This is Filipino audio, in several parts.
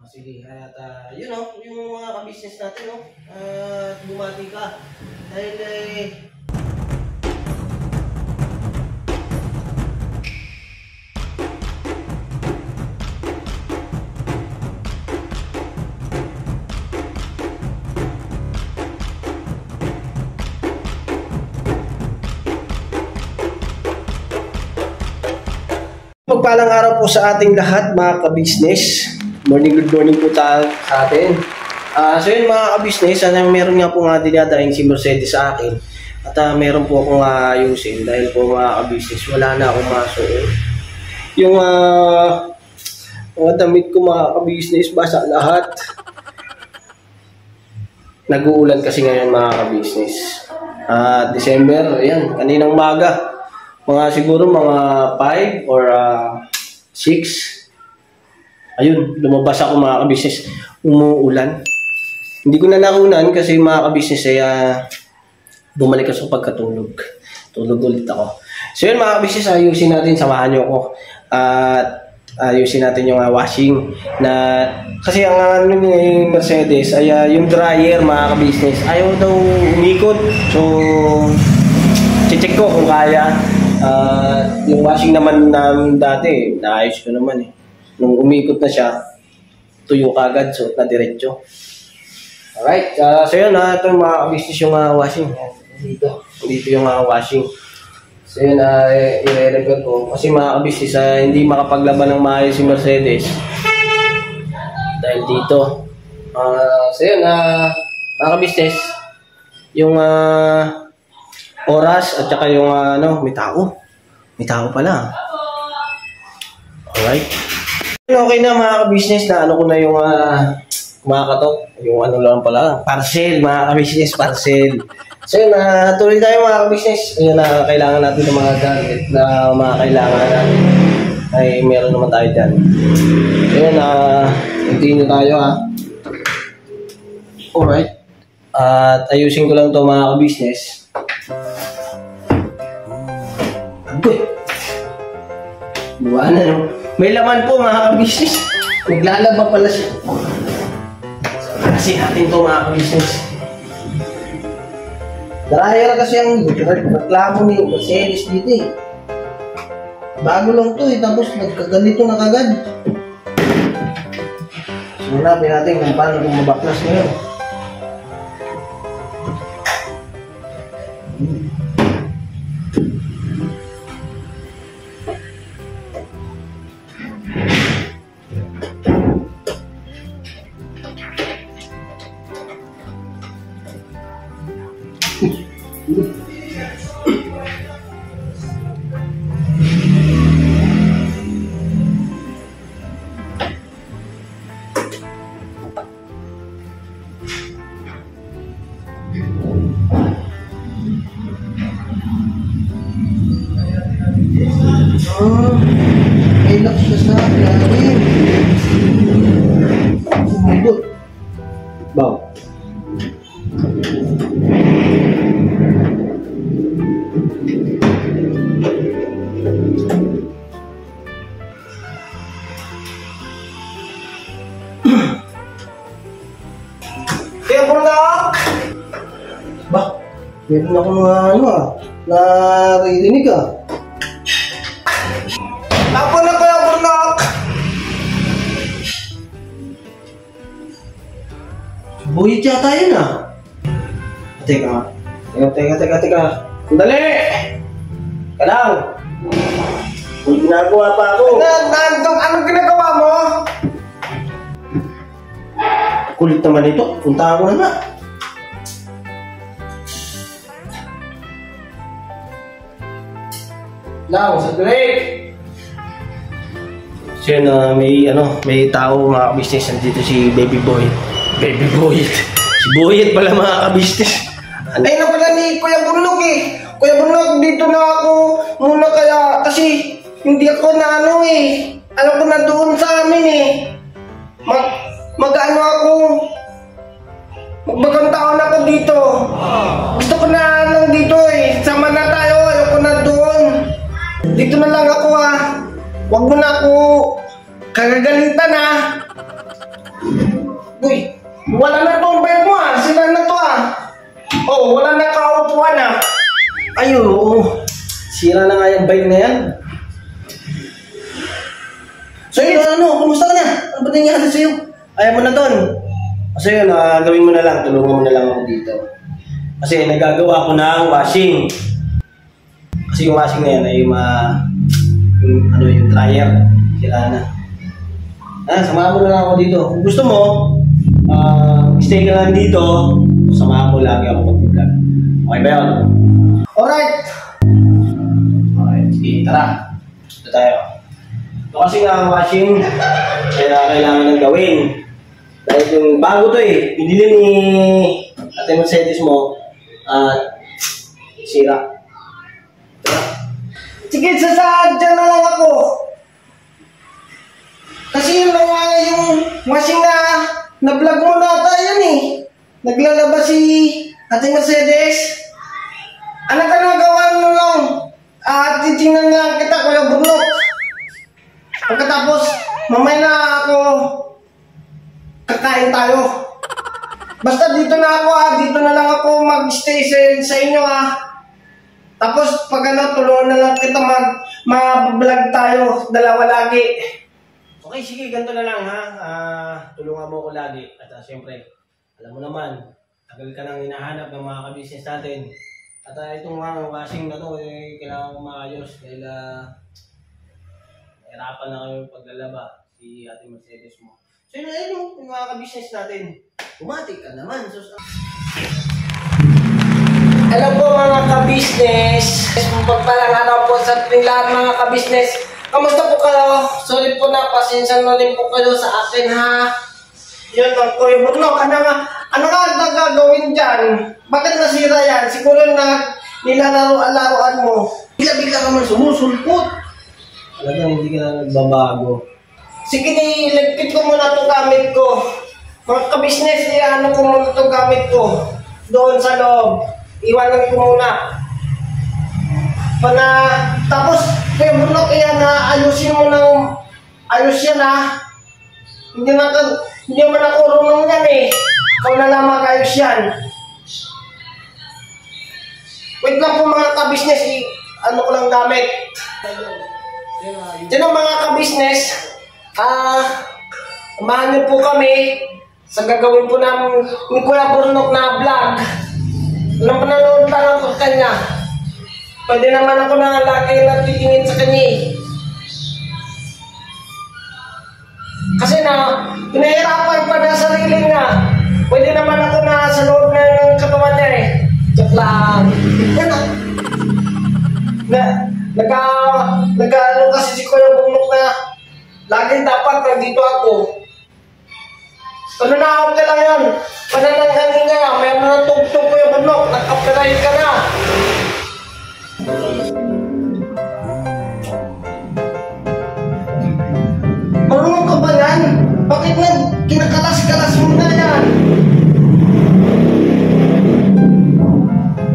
Sige, at yun yung mga ka-business natin, bumati ka. Dahil pagpalang araw po sa ating lahat mga ka-business. Good morning po sa atin. So yun mga ka-business, meron nga po nga dinadaing si Mercedes sa akin. At meron po akong ayusin dahil po mga ka-business, wala na akong masuot. Yung mga damit ko mga ka-business, basa lahat. Nag-uulan kasi ngayon mga ka-business. December, ayan, kaninang umaga. Siguro mga 5 or 6. Ayun, lumabas ako mga ka-business. Umuulan. Hindi ko na nakunan kasi mga ka-business ay bumalik ako sa pagkatulog. Tulog ulit ako. So yun mga ka-business, ayusin natin. Samahan nyo ako. Ayusin natin yung washing. Kasi ang ni Mercedes ay yung dryer mga ka-business. Ayaw daw umikot. So, check ko kung kaya. Yung washing naman namin dati, naayos ko naman eh. Nung umikot na siya, tuyo kagad, suot na diretso. Alright, so yun ito mga business yung washing. Dito yung washing. So yun, i-repair ko. Kasi mga business, hindi makapaglaban ng maayos si Mercedes. Dahil dito. So yun, mga business, yung oras at saka yung may tao. May tao pala. Alright. Okay na mga ka-business na ko na yung kumakatok. Yung lang pala. Parcel mga ka-business, parcel. So yun, tuloy tayo mga ka-business. Yun kailangan natin ng mga gadget na mga kailangan natin. Ay meron naman tayo dyan. So yun, continue tayo Alright. At ayusin ko lang to mga ka-business. Agoy! Buwan na may laman po mga ka-business. Naglalaba pala siya. Kasi natin to mga ka-business. Dryer kasi ang reklamo ni Mercedes dito eh. Bago lang to tapos nagkaganito na kagad. So hanapin natin kung paano kung mabaklas ngayon. May lock siya sa akin. Sumabot. Baw. Kaya po na! Ba? Meron akong naririnig Ako na kaya burnak! Buhit yata yun Teka. Sandali! Ka lang! May ginagawa pa ako. Anong ginagawa mo? Kulit naman ito. Punta ako na nga. Lang, sandali! So yun, may tao mga ka-business. Nandito si Baby Boy. Baby Boy. Si Boyet pala mga ka-business. Ay na pala ni Kuya Bunok Kuya Bunok, dito na ako muna kaya kasi hindi ako na alam ko na doon sa amin mag-ano ako. Magbagong taon ako dito. Gusto ko na dito Sama na tayo, ayoko na doon. Dito na lang ako Huwag mo na ako kagagalitan Uy, wala na to ang bike mo ah. Sila na to ah. Oh, wala na kaupuan ah. Ay, oo. Sira na nga yung bike na yan. So yun, ano, kumusta ka na? Ano ba nangyari sa'yo? Ayaw mo na doon. So yun, gawin mo na lang. Tulungan mo na lang ako dito. Kasi nagagawa ko ng washing. Kasi yung washing na yan ay yung dryer. Sira na. Samahan mo na lang ako dito. Kung gusto mo, stay ka lang dito. Samahan mo lagi ako mag-vlog. Okay ba yun? Alright! Okay, sige, tara. Ito tayo. Ito kasi nga washing, kaya kailangan ng gawin. Dahil yung bago to eh, pinili ni Ate Mercedes mo, sira. Sige, sasadya na lang ako. Kasi yun lang nga yung washing na vlog mo na tayo eh. Naglalabas si Ate Mercedes. Ano ka nagawa mo lang? Titingnan nga kita, Kuya Burnok. Pagkatapos, mamaya na ako kakain tayo. Basta dito na ako dito na lang ako mag-stay sa inyo Tapos pag tulungan na lang kita mag-vlog tayo, dalawa lagi. Okay, sige, ganito na lang tulungan mo ko lagi. At siyempre, alam mo naman, tagal ka nang hinahanap ng mga ka-business natin. At itong washing na to, kailangan ko maayos dahil nahirapan na kami paglalaba si Ate Mercedes mo. So yun yung mga ka-business natin. Bumati ka naman. Hello po mga ka-business. Pagpalang araw po sa ating lahat mga ka-business. Kamusta po kayo? Sorry po na, pasensya na rin po kayo sa akin Yun lang po yung Burnok. Ano nga gagawin dyan? Bakit nasira yan? Siguro na nilalaro-laruan mo. Bigla-bigla ka man sumusulpot. Talagang hindi ka na nagbabago. Sige, nilagpit ko muna itong gamit ko. Mga ka-business, ano ko muna itong gamit ko. Doon sa loob. Iwanan ko muna. Tapos, kaya Burnok, ayusin mo ng ayos yan Hindi man ako runong yan eh. Ikaw na lang mag-ayos yan. Wait lang po mga ka-business, ano ko lang gamit. Yan ang mga ka-business. Samahan niyo po kami sa gagawin po namin ni Kuya Burnok na vlog. Anong pananood lang ako sa kanya. Pwede naman ako na lagi natitingin sa kanya Kasi pinahirapan pa na sarili niya. Pwede naman ako na sa loob ng katawan niya Joke lang. Nag-ano kasi si Kuya Burnok na lagi dapat nandito ako. Pananakot ka lang yan. Panananghanin ka na. Mayroon na tugtog Kuya Burnok. Nag-copyright ka na. Marunong ka ba yan? Bakit kinakalas-kalas mo na yan?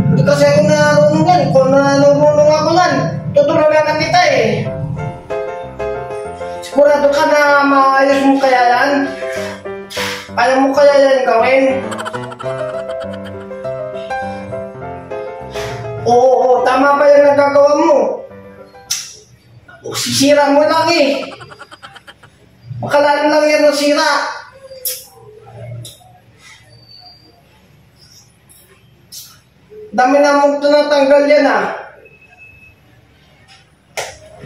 Hindi kasi ako narunong yan. Kung narunong ako yan, tutulungan na kita Sigurado ka na maayos mo kaya yan? Kaya mo kaya yan gawin? Oo, tama ba yung nagagawa mo? Sisira mo lang Makalaan lang yan ang sira. Dami na mong tinatanggal yan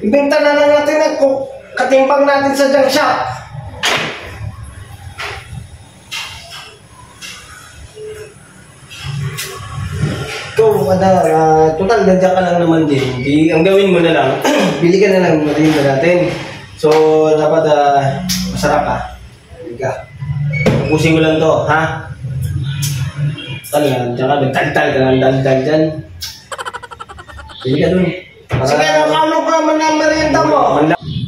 Ibenta na lang natin at katimpang natin sa junk shop. Total, nandiyan ka lang naman din. Ang gawin mo na lang, bili ka na lang merienda natin. So, dapat masarap Bili ka. Tapusin ko lang to, Talagang, diyan ka, nagtagtag ka ng dagdag dyan. Bili ka dun. Sige, ano ka man ang merienda mo?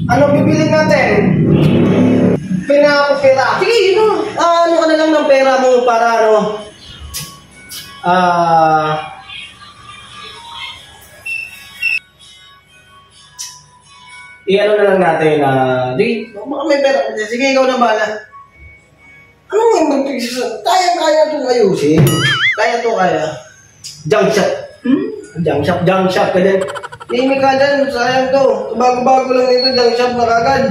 Ano bibili natin? Pinapapira. Sige, ano ka na lang ng pera mo para i-ano na lang natin, di, baka may pera. Sige, ikaw na bahala. Anong Kaya itong ayusin. Kaya. Junk shot. Junk shot ka din. Hindi ka dyan, sayang to. Bago-bago lang ito, junk shot na kagad.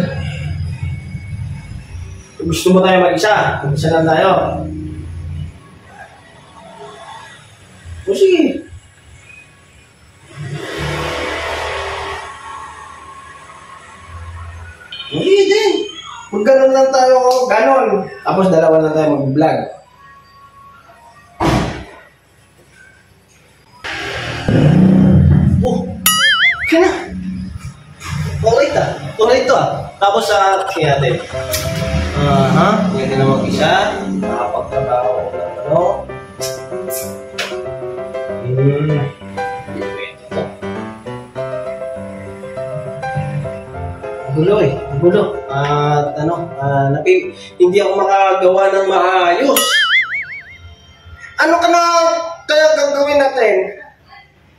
Gusto mo tayo mag-isa? Mag-isa lang tayo. O sige. Sige din. Mag-ganon lang tayo. Ganon. Tapos dalawa lang tayo mag-vlog. Oh. Kaya na. Alright to ah. Tapos sa kaya natin. Pwede na mag-isa. Nakapagtrabaho ko ng ano. Gulo. At hindi ako makagawa ng maayos. Ano ka na kaya gagawin natin?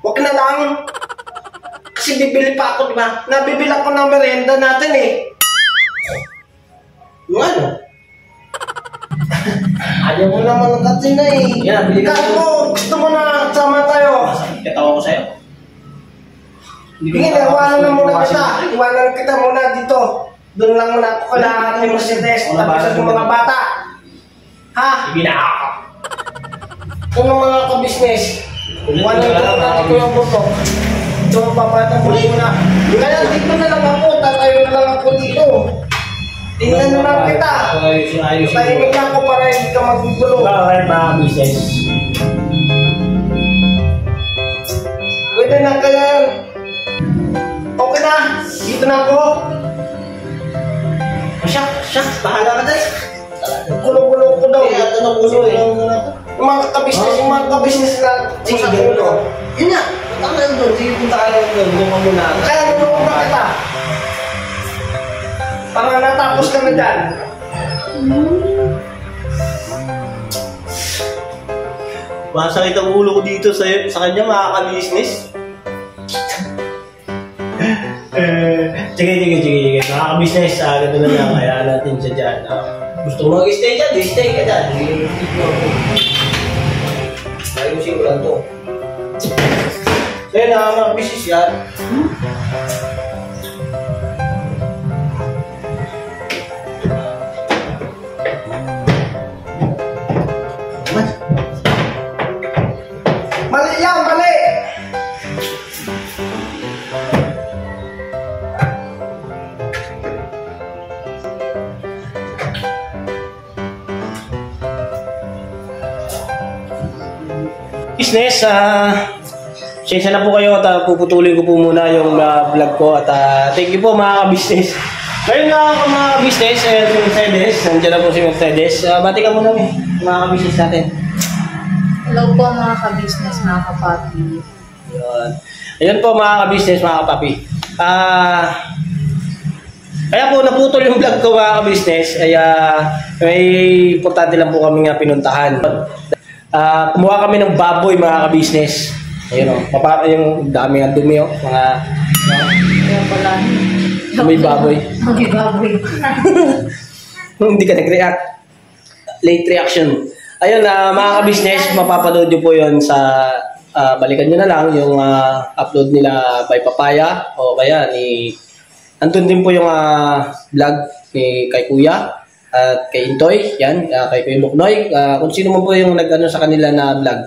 Huwag na lang. Kasi bibili pa ako, di ba? Nabibili ako ng merienda natin eh. Yung ano? Ayaw mo naman natin na eh. Yan, bili ka. Gusto mo na sama tayo. Katawa ko sa'yo. Sige, iwanan kita muna dito. Doon lang muna ako kailangan ng Mercedes. Tapos ang mga bata. Ha? Sige na. Kung ang mga kabisnes, iwanan ko natin ko yung buto. Ito ang papatang ko muna. Kaya dito na lang ako. Tatayo na lang ako dito. Tingnan na lang kita. Tahimik na ako para hindi ka magugulo. Bakit mga kabisnes? Pwede na kaya. Okay na. Dito na ako. Siya. Bahala ka dahil. Gulo-gulo ko daw. Ito na gulo eh. Yung mga kabisnes na. Sige, gano'n. Yun nga. Punta ka lang doon. Sige, punta ka lang doon. Doon ka muna. Kaya nulungan na kita. Para natapos ka na dyan. Masakit ang ulo ko dito sa kanya, mga kabisnes. Sige. Mga kabisnes, ganito na lang. Kaya natin siya dyan. Gusto mo mag-stay dyan? Stay ka dyan. Ayusin ko lang to. So yun na, mga business yan. Mali yan, mali! Business, sensya na po kayo at puputulin ko po muna yung vlog ko at thank you po mga ka-business. Ngayon nga ako mga ka-business, si Mercedes, nandiyan na po si Mercedes. Bati ka muna mga ka-business natin. Hello po mga ka-business, mga kapapi. Ayun po mga ka-business, mga kapapi. Kaya po naputol yung vlog ko mga ka-business, may importante lang po kami nga pinuntahan. Kumuha kami ng baboy mga ka-business. Ayun o, yung dami ng dumi o, mga Kaya pala. may baboy. May baboy. Hindi ka nag-react. Late reaction. Ayun mga ka-business, mapapanood nyo po yun sa, balikan nyo na lang yung upload nila by Papaya o kaya ni, andun din po yung vlog ni kay Kuya at kay Intoy, yan, kay Kuya Buknoy, kung sino man po yung nag-ano sa kanila na vlog.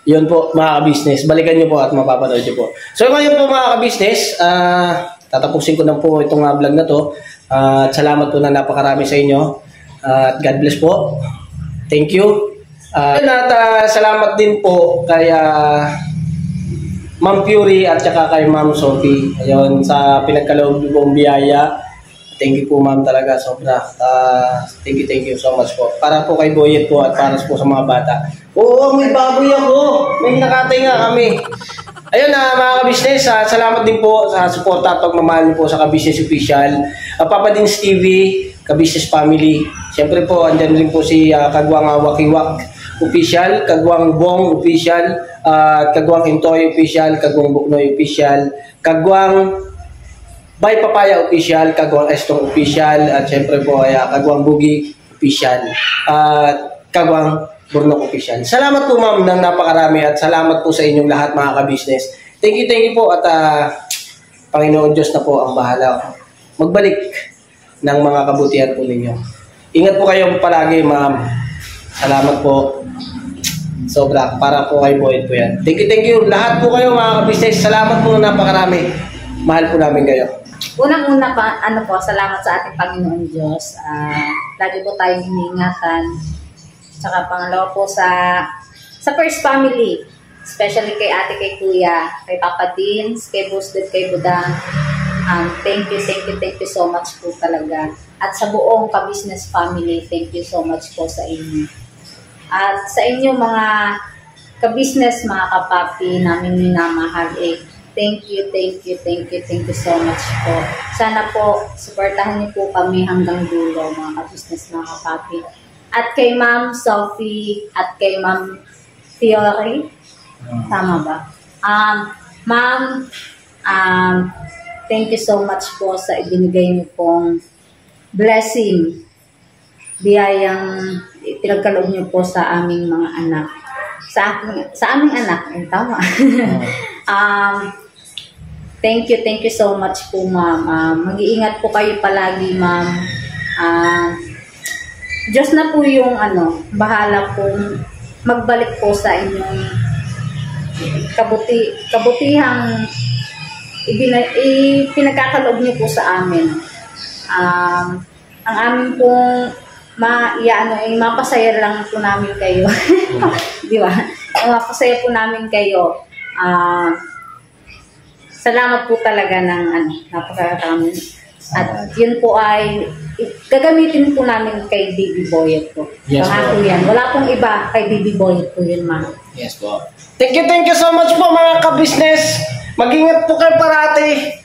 Yun po mga ka-business, balikan nyo po at mapapanood nyo po. So ngayon po mga ka-business, tatapusin ko na po itong vlog na to. At salamat po na napakarami sa inyo. At God bless po. Thank you. At salamat din po kay Ma'am Fury at saka kay Ma'am Sophie. Ayun, sa pinagkaloob pong biyaya. Thank you po ma'am talaga, sobra. Thank you so much po. Para po kay Boyet po at para po sa mga bata. Oo, may baboy ako. May nakatay nga kami. Ayun mga ka-business, salamat din po sa suporta at pagmamahal po sa Ka-Business Official. Papa Dins TV, Ka-Business Family. Siyempre po, andyan rin po si Kagwang Wakiwak Official, Kagwang Bong Official, Kagwang Intoy Official, Kagwang Buknoy Official, Kagwang by Papaya Official, Kagwang Estong Official, at syempre po ay Kagwang Bugi Official. Kagwang Burnok Official. Salamat po ma'am ng napakarami at salamat po sa inyong lahat mga ka-business. Thank you po at Panginoon Diyos na po ang bahala magbalik ng mga kabutihan po ninyo. Ingat po kayo palagi ma'am. Salamat po. Sobra, para po kay Boyd po yan. Thank you lahat po kayo mga ka-business. Salamat po na napakarami. Mahal po namin kayo. Unang-una pa, salamat sa ating Panginoon Diyos. Lagi po tayong iniingatan. Tsaka pangalawa po sa first family, especially kay ate, kay kuya, kay Papa Dins, kay Busded, kay Budang. Thank you so much po talaga. At sa buong ka-business family, thank you so much po sa inyo. At sa inyo mga ka-business, mga kapapi namin minamahal, thank you so much po. Sana po, supportahan niyo po kami hanggang dulo, mga ka-business, mga kapapi. At kay Ma'am Sophie at kay Ma'am Theory, tama ba? Ma'am, thank you so much po sa ibinigay niyo pong blessing, biyayang pinagkaloob niyo po sa aming mga anak. Sa aming anak, tama. Thank you so much po ma'am. Mag-iingat po kayo palagi ma'am. Diyos na po yung bahala pong magbalik po sa inyong kabutihang pinagkakaloob niyo po sa amin. Ang amin pong mapasaya lang po namin kayo. Di ba? Mapasaya po namin kayo. Salamat po talaga ng napakarami. At yun po ay gagamitin po namin kay Baby Boyet po. Yes, Pangako yan. Wala pong iba kay Baby Boyet po yun, ma'am. Yes po. Thank you so much po mga ka-business. Mag-ingat po kayo parati.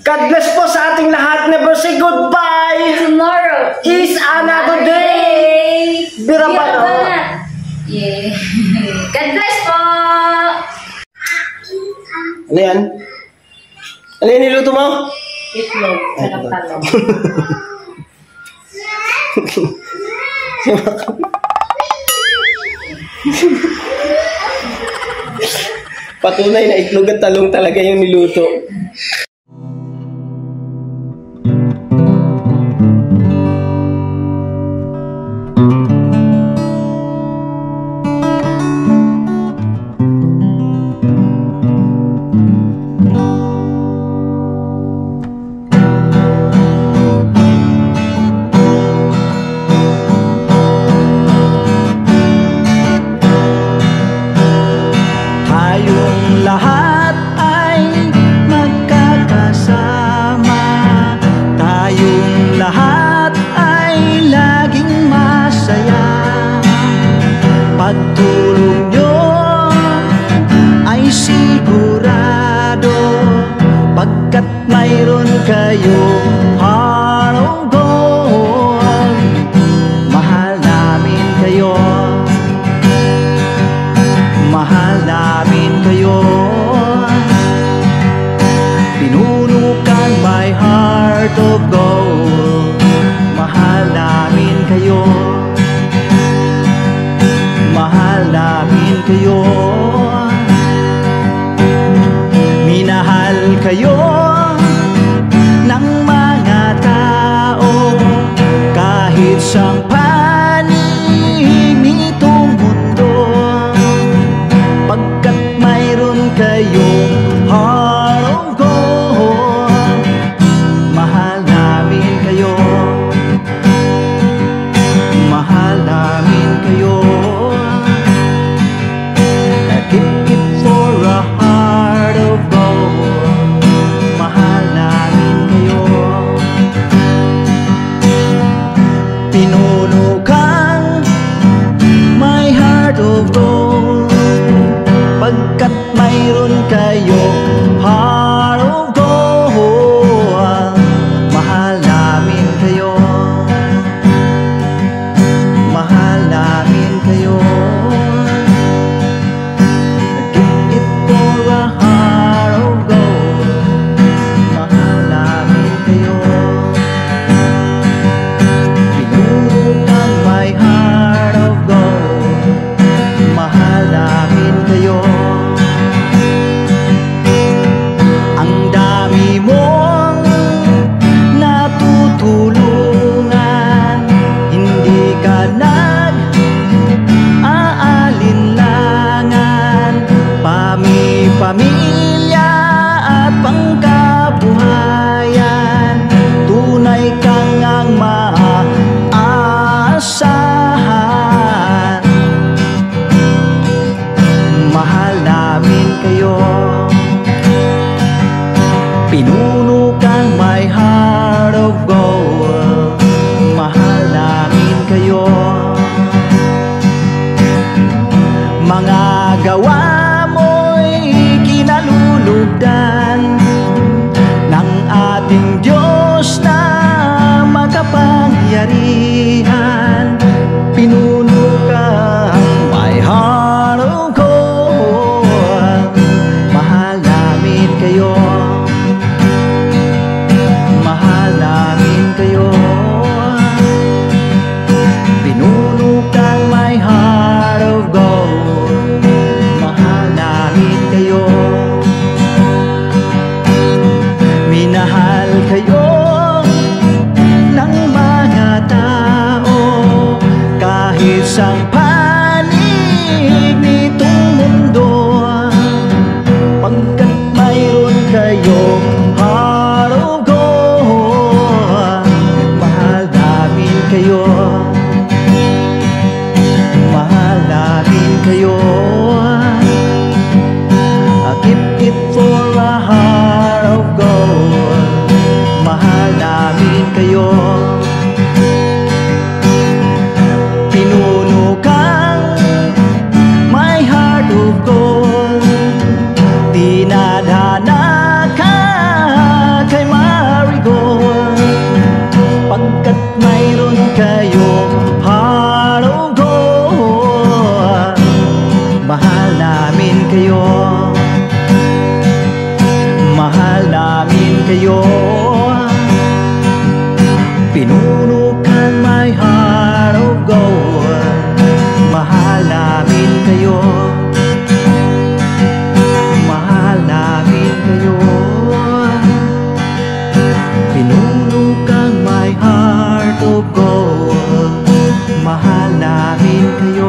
God bless po sa ating lahat. Never say goodbye. Tomorrow is another day. Bira pa no? Yeah. God bless po! Ano yan? Ano yan niluto mo? Itlog. Sarap talong. Patunay na itlog at talong talaga yung niluto. Lahat ay gawa mo'y kinalulugdan ng ating Diyos na makapangyarihan. Pinuno kang my heart of gold. Mahal namin kayo, mahal namin kayo. Pinuno kang my heart of gold. Mahal namin kayo, minahal kayo ng mga tao kahit sa panig nitong mundo, pagkat mayroon kayong heart of gold. Mahal namin kayo, mahal namin kayo. I keep it for a heart of gold. Mahal namin kayo. Pinuno kang my heart of gold. Dinadhana ka kay Marigold, pagkat mayroon kayong heart of gold. Mahal namin kayo, mahal namin kayo. Pinuno kang my heart of gold. Mahal namin kayo, mahal namin kayo. Pinuno kang my heart of gold. Mahal namin kayo.